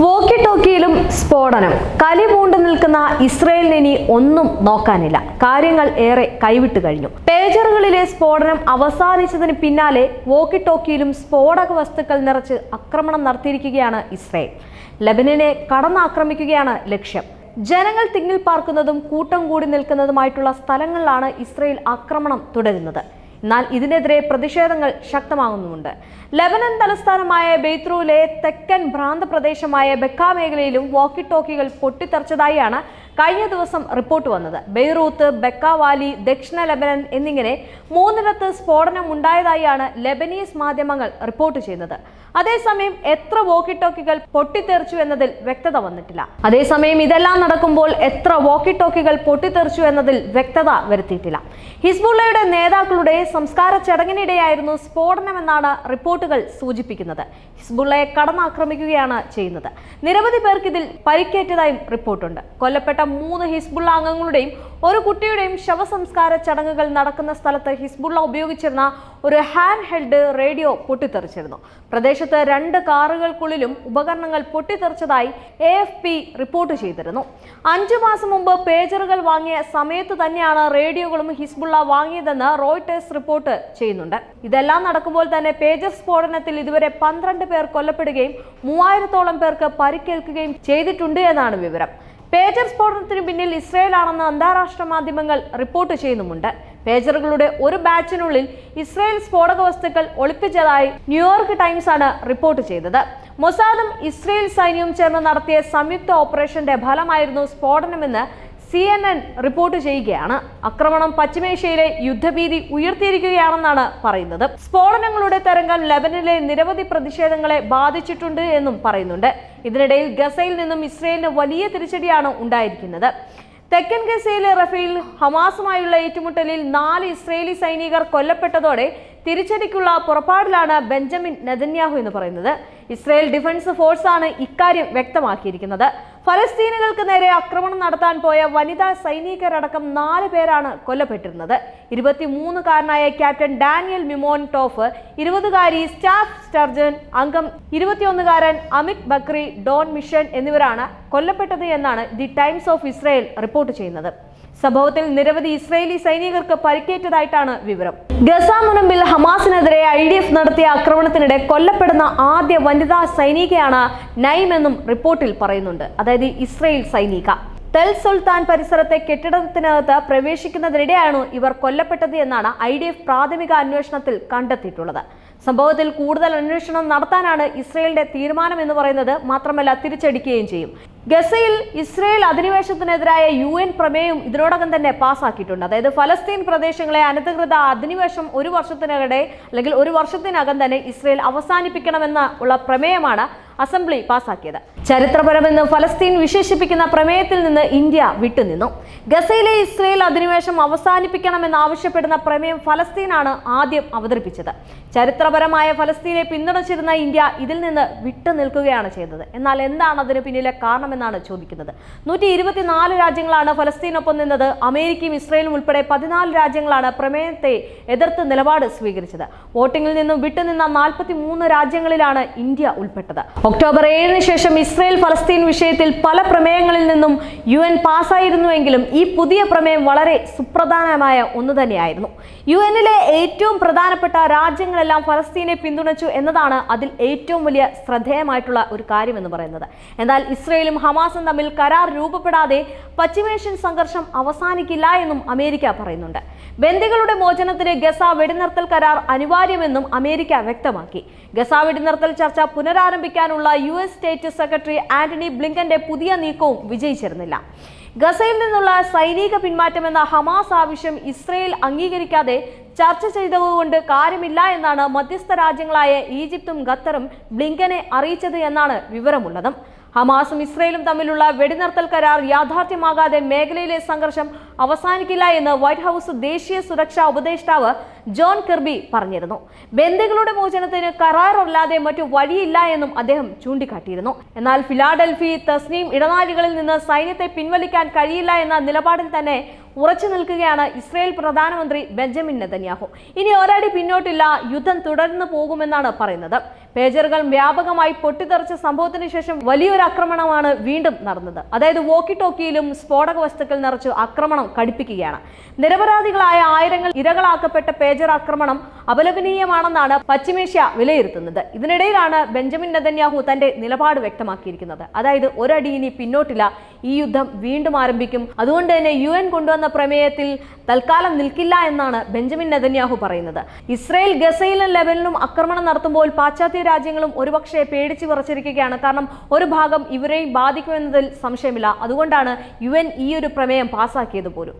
Walkie ടോക്കിയിലും സ്ഫോടനം. കലി പൂണ്ടു നിൽക്കുന്ന ഇസ്രയേലിന് ഇനി ഒന്നും നോക്കാനില്ല. കാര്യങ്ങൾ ഏറെ കൈവിട്ടു കഴിഞ്ഞു. പേജറുകളിലെ സ്ഫോടനം അവസാനിച്ചതിന് പിന്നാലെ വോക്കി ടോക്കിയിലും സ്ഫോടക വസ്തുക്കൾ നിറച്ച് ആക്രമണം നടത്തിയിരിക്കുകയാണ് ഇസ്രയേൽ. ലെബനനെ കടന്നാക്രമിക്കുകയാണ് ലക്ഷ്യം. ജനങ്ങൾ തിങ്ങിൽ പാർക്കുന്നതും കൂട്ടം കൂടി നിൽക്കുന്നതുമായിട്ടുള്ള സ്ഥലങ്ങളിലാണ് ഇസ്രയേൽ ആക്രമണം തുടരുന്നത്. എന്നാൽ ഇതിനെതിരെ പ്രതിഷേധങ്ങൾ ശക്തമാകുന്നുമുണ്ട്. ലെബനൻ തലസ്ഥാനമായ ബെയ്ത്രൂരിലെ തെക്കൻ പ്രാന്തപ്രദേശമായ ബെക്ക മേഖലയിലും വോക്കി ടോക്കികൾ പൊട്ടിത്തെറിച്ചതായാണ് കഴിഞ്ഞ ദിവസം റിപ്പോർട്ട് വന്നത്. ബെയ്റൂത്ത്, ബെക്ക വാലി, ദക്ഷിണ ലെബനൻ എന്നിങ്ങനെ മൂന്നിടത്ത് സ്ഫോടനം ഉണ്ടായതായാണ് ലെബനീസ് മാധ്യമങ്ങൾ റിപ്പോർട്ട് ചെയ്യുന്നത്. അതേസമയം എത്ര വോക്കി ടോക്കികൾ പൊട്ടിത്തെറിച്ചു എന്നതിൽ വ്യക്തത വന്നിട്ടില്ല. അതേസമയം ഇതെല്ലാം നടക്കുമ്പോൾ എത്ര വോക്കി ടോക്കികൾ പൊട്ടിത്തെറിച്ചു എന്നതിൽ വ്യക്തത വരുത്തിയിട്ടില്ല. ഹിസ്ബുള്ളയുടെ നേതാക്കളുടെ സംസ്കാര ചടങ്ങിനിടെയായിരുന്നു സ്ഫോടനമെന്നാണ് റിപ്പോർട്ടുകൾ സൂചിപ്പിക്കുന്നത്. ഹിസ്ബുള്ളയെ കടന്നാക്രമിക്കുകയാണ് ചെയ്യുന്നത്. നിരവധി പേർക്ക് ഇതിൽ പരിക്കേറ്റതായും റിപ്പോർട്ടുണ്ട്. കൊല്ലപ്പെട്ട 3 ഹിസ്ബുള്ള അംഗങ്ങളുടെയും ഒരു കുട്ടിയുടെയും ശവസംസ്കാര ചടങ്ങുകൾ നടക്കുന്ന സ്ഥലത്ത് ഹിസ്ബുള്ള ഉപയോഗിച്ചിരുന്ന ഒരു ഹാൻഡ് ഹെൽഡ് റേഡിയോ പൊട്ടിത്തെറിച്ചിരുന്നു. പ്രദേശത്ത് 2 കാറുകൾക്കുള്ളിലും ഉപകരണങ്ങൾ പൊട്ടിത്തെറിച്ചതായി AFP റിപ്പോർട്ട് ചെയ്തിരുന്നു. 5 മാസം മുമ്പ് പേജറുകൾ വാങ്ങിയ സമയത്ത് തന്നെയാണ് റേഡിയോകളും ഹിസ്ബുള്ള വാങ്ങിയതെന്ന് റോയിട്ടേഴ്സ് റിപ്പോർട്ട് ചെയ്യുന്നുണ്ട്. ഇതെല്ലാം നടക്കുമ്പോൾ തന്നെ പേജർ സ്ഫോടനത്തിൽ ഇതുവരെ 12 പേർ കൊല്ലപ്പെടുകയും 3000-ഓളം പേർക്ക് പരിക്കേൽക്കുകയും ചെയ്തിട്ടുണ്ട് എന്നാണ് വിവരം. പേജർ സ്ഫോടനത്തിന് പിന്നിൽ ഇസ്രയേലാണെന്ന് അന്താരാഷ്ട്ര മാധ്യമങ്ങൾ റിപ്പോർട്ട് ചെയ്യുന്നുമുണ്ട്. പേജറുകളുടെ ഒരു ബാച്ചിനുള്ളിൽ ഇസ്രയേൽ സ്ഫോടക വസ്തുക്കൾ ഒളിപ്പിച്ചതായി ന്യൂയോർക്ക് ടൈംസ് ആണ് റിപ്പോർട്ട് ചെയ്തത്. മൊസാദും ഇസ്രയേൽ സൈന്യവും ചേർന്ന് നടത്തിയ സംയുക്ത ഓപ്പറേഷന്റെ ഫലമായിരുന്നു സ്ഫോടനമെന്ന് CNN റിപ്പോർട്ട് ചെയ്യുകയാണ്. ആക്രമണം പശ്ചിമേഷ്യയിലെ യുദ്ധഭീതി ഉയർത്തിയിരിക്കുകയാണെന്നാണ് പറയുന്നത്. സ്ഫോടനങ്ങളുടെ തരംഗം ലെബനനിലെ നിരവധി പ്രതിഷേധങ്ങളെ ബാധിച്ചിട്ടുണ്ട് എന്നും പറയുന്നുണ്ട്. ഇതിനിടയിൽ ഗസയിൽ നിന്നും ഇസ്രയേലിന് വലിയ തിരിച്ചടിയാണ് ഉണ്ടായിരിക്കുന്നത്. തെക്കൻ ഗസയിലെ റഫേൽ ഹമാസുമായുള്ള ഏറ്റുമുട്ടലിൽ 4 ഇസ്രയേലി സൈനികർ കൊല്ലപ്പെട്ടതോടെ തിരിച്ചടിക്കുള്ള പുറപ്പാടിലാണ് ബെഞ്ചമിൻ നെതന്യാഹു എന്ന് പറയുന്നത്. ഇസ്രയേൽ ഡിഫൻസ് ഫോഴ്സാണ് ഇക്കാര്യം വ്യക്തമാക്കിയിരിക്കുന്നത്. ഫലസ്തീനുകൾക്ക് നേരെ ആക്രമണം നടത്താൻ പോയ വനിതാ സൈനികരടക്കം 4 പേരാണ് കൊല്ലപ്പെട്ടിരുന്നത്. 23-കാരനായ ക്യാപ്റ്റൻ ഡാനിയൽ മിമോൻടോഫ്, 20-കാരി സ്റ്റാഫ് സ്റ്റർജൻ, അംഗം 21-കാരൻ അമിത് ബക്രി, ഡോൺ മിഷൻ എന്നിവരാണ് കൊല്ലപ്പെട്ടത് എന്നാണ് the times of Israel report ചെയ്യുന്നത്. സംഭവത്തിൽ നിരവധി ഇസ്രയേലി സൈനികർക്ക് പരിക്കേറ്റതായിട്ടാണ് വിവരം. ഗസ മുനമ്പിൽ ഹമാസിനെതിരെ IDF നടത്തിയ ആക്രമണത്തിനിടെ കൊല്ലപ്പെടുന്ന ആദ്യ വനിതാ സൈനികയാണ് നൈം എന്നും റിപ്പോർട്ടിൽ പറയുന്നുണ്ട്. അതായത് ഇസ്രയേൽ സൈനിക. തെൽ സുൽത്താൻ പരിസരത്തെ കെട്ടിടത്തിനകത്ത് പ്രവേശിക്കുന്നതിനിടെയാണ് ഇവർ കൊല്ലപ്പെട്ടത് എന്നാണ് IDF പ്രാഥമിക അന്വേഷണത്തിൽ കണ്ടെത്തിയിട്ടുള്ളത്. സംഭവത്തിൽ കൂടുതൽ അന്വേഷണം നടത്താനാണ് ഇസ്രയേലിന്റെ തീരുമാനം എന്ന് പറയുന്നത്. മാത്രമല്ല, തിരിച്ചടിക്കുകയും ചെയ്യും. ഗസയിൽ ഇസ്രയേൽ അധിനിവേശത്തിനെതിരായ UN പ്രമേയം ഇതിനോടകം തന്നെ പാസ്സാക്കിയിട്ടുണ്ട്. അതായത് ഫലസ്തീൻ പ്രദേശങ്ങളെ അനധികൃത അധിനിവേശം ഒരു വർഷത്തിനകം തന്നെ ഇസ്രയേൽ അവസാനിപ്പിക്കണമെന്ന ഉള്ള പ്രമേയമാണ് അസംബ്ലി പാസാക്കിയത്. ചരിത്രപരമെന്ന് ഫലസ്തീൻ വിശേഷിപ്പിക്കുന്ന പ്രമേയത്തിൽ നിന്ന് ഇന്ത്യ വിട്ടുനിന്നു. ഗസയിലെ ഇസ്രയേൽ അധിനിവേശം അവസാനിപ്പിക്കണമെന്ന് ആവശ്യപ്പെടുന്ന പ്രമേയം ഫലസ്തീനാണ് ആദ്യം അവതരിപ്പിച്ചത്. ചരിത്രപരമായ ഫലസ്തീനെ പിന്തുണച്ചിരുന്ന ഇന്ത്യ ഇതിൽ നിന്ന് വിട്ടുനിൽക്കുകയാണ് ചെയ്തത്. എന്നാൽ എന്താണ് അതിന് പിന്നിലെ കാരണമെന്നാണ് ചോദിക്കുന്നത്. 124 രാജ്യങ്ങളാണ് ഫലസ്തീനൊപ്പം നിന്നത്. അമേരിക്കയും ഇസ്രയേലും ഉൾപ്പെടെ 14 രാജ്യങ്ങളാണ് പ്രമേയത്തെ എതിർത്ത് നിലപാട് സ്വീകരിച്ചത്. വോട്ടിംഗിൽ നിന്നും വിട്ടുനിന്ന 43 രാജ്യങ്ങളിലാണ് ഇന്ത്യ ഉൾപ്പെട്ടത്. ഒക്ടോബർ 7-ന് ശേഷം ഇസ്രയേൽ ഫലസ്തീൻ വിഷയത്തിൽ പല പ്രമേയങ്ങളിൽ നിന്നും UN പാസ്സായിരുന്നുവെങ്കിലും ഈ പുതിയ പ്രമേയം വളരെ സുപ്രധാനമായ ഒന്ന് തന്നെയായിരുന്നു. UN-ലെ ഏറ്റവും പ്രധാനപ്പെട്ട രാജ്യങ്ങളെല്ലാം ഫലസ്തീനെ പിന്തുണച്ചു എന്നതാണ് അതിൽ ഏറ്റവും വലിയ ശ്രദ്ധേയമായിട്ടുള്ള ഒരു കാര്യം എന്ന് പറയുന്നത്. എന്നാൽ ഇസ്രയേലും ഹമാസും തമ്മിൽ കരാർ രൂപപ്പെടാതെ പശ്ചിമേഷ്യൻ സംഘർഷം അവസാനിക്കില്ല എന്നും അമേരിക്ക പറയുന്നുണ്ട്. ബന്ദികളുടെ മോചനത്തിന് ഗസ വെടിനിർത്തൽ കരാർ അനിവാര്യമെന്നും അമേരിക്ക വ്യക്തമാക്കി. ഗസ വെടിനിർത്തൽ ചർച്ച പുനരാരംഭിക്കാനുള്ള US സ്റ്റേറ്റ് സെക്രട്ടറി ആന്റണി ബ്ലിങ്കന്റെ പുതിയ നീക്കവും വിജയിച്ചിരുന്നില്ല. ഗസയിൽ നിന്നുള്ള സൈനിക പിന്മാറ്റമെന്ന ഹമാസ് ആവശ്യം ഇസ്രയേൽ അംഗീകരിക്കാതെ ചർച്ച ചെയ്തതുകൊണ്ട് കാര്യമില്ല എന്നാണ് മധ്യസ്ഥ രാജ്യങ്ങളായ ഈജിപ്തും ഖത്തറും ബ്ലിങ്കനെ അറിയിച്ചത് എന്നാണ് വിവരമുള്ളത്. ഹമാസും ഇസ്രയേലും തമ്മിലുള്ള വെടിനിർത്തൽ കരാർ യാഥാർത്ഥ്യമാകാതെ മേഖലയിലെ സംഘർഷം അവസാനിക്കില്ല എന്ന് വൈറ്റ് ഹൗസ് ദേശീയ സുരക്ഷാ ഉപദേഷ്ടാവ് ജോൺ കിർബി പറഞ്ഞിരുന്നു. ബന്ദികളുടെ മോചനത്തിന് കരാറല്ലാതെ മറ്റു വഴിയില്ല എന്നും അദ്ദേഹം ചൂണ്ടിക്കാട്ടിയിരുന്നു. എന്നാൽ ഫിലാഡൽഫി തസ്നീം ഇടനാഴികളിൽ നിന്ന് സൈന്യത്തെ പിൻവലിക്കാൻ കഴിയില്ല എന്ന നിലപാടിൽ തന്നെ ഉറച്ചു നിൽക്കുകയാണ് ഇസ്രയേൽ പ്രധാനമന്ത്രി ബെഞ്ചമിൻ നെതന്യാഹു. ഇനി ഒരടി പിന്നോട്ടില്ല, യുദ്ധം തുടർന്നു പോകുമെന്നാണ് പറയുന്നത്. പേജറുകൾ വ്യാപകമായി പൊട്ടിത്തെറിച്ച സംഭവത്തിന് ശേഷം വലിയൊരു ആക്രമണമാണ് വീണ്ടും നടന്നത്. അതായത് വോക്കി ടോക്കിയിലും സ്ഫോടക വസ്തുക്കൾ നിറച്ച് ആക്രമണം കടുപ്പിക്കുകയാണ്. നിരപരാധികളായ ആയിരങ്ങൾ ഇരകളാക്കപ്പെട്ട പേജർ ആക്രമണം അപലപനീയമാണെന്നാണ് പശ്ചിമേഷ്യ വിലയിരുത്തുന്നത്. ഇതിനിടയിലാണ് ബെഞ്ചമിൻ നെതന്യാഹു തന്റെ നിലപാട് വ്യക്തമാക്കിയിരിക്കുന്നത്. അതായത് ഒരടി ഇനി പിന്നോട്ടില്ല, ഈ യുദ്ധം വീണ്ടും ആരംഭിക്കും. അതുകൊണ്ട് തന്നെ UN കൊണ്ടുവന്ന പ്രമേയത്തിൽ തൽക്കാലം നിൽക്കില്ല എന്നാണ് ബെഞ്ചമിൻ നെതന്യാഹു പറയുന്നത്. ഇസ്രയേൽ ഗസയിലും ലെബനനിലും ആക്രമണം നടത്തുമ്പോൾ പാശ്ചാത്യ രാജ്യങ്ങളും ഒരുപക്ഷെ പേടിച്ചു വിറച്ചിരിക്കുകയാണ്. കാരണം ഒരു ഭാഗം ഇവരെയും ബാധിക്കുമെന്നതിൽ സംശയമില്ല. അതുകൊണ്ടാണ് UN ഈ ഒരു പ്രമേയം പാസാക്കിയത് പോലും.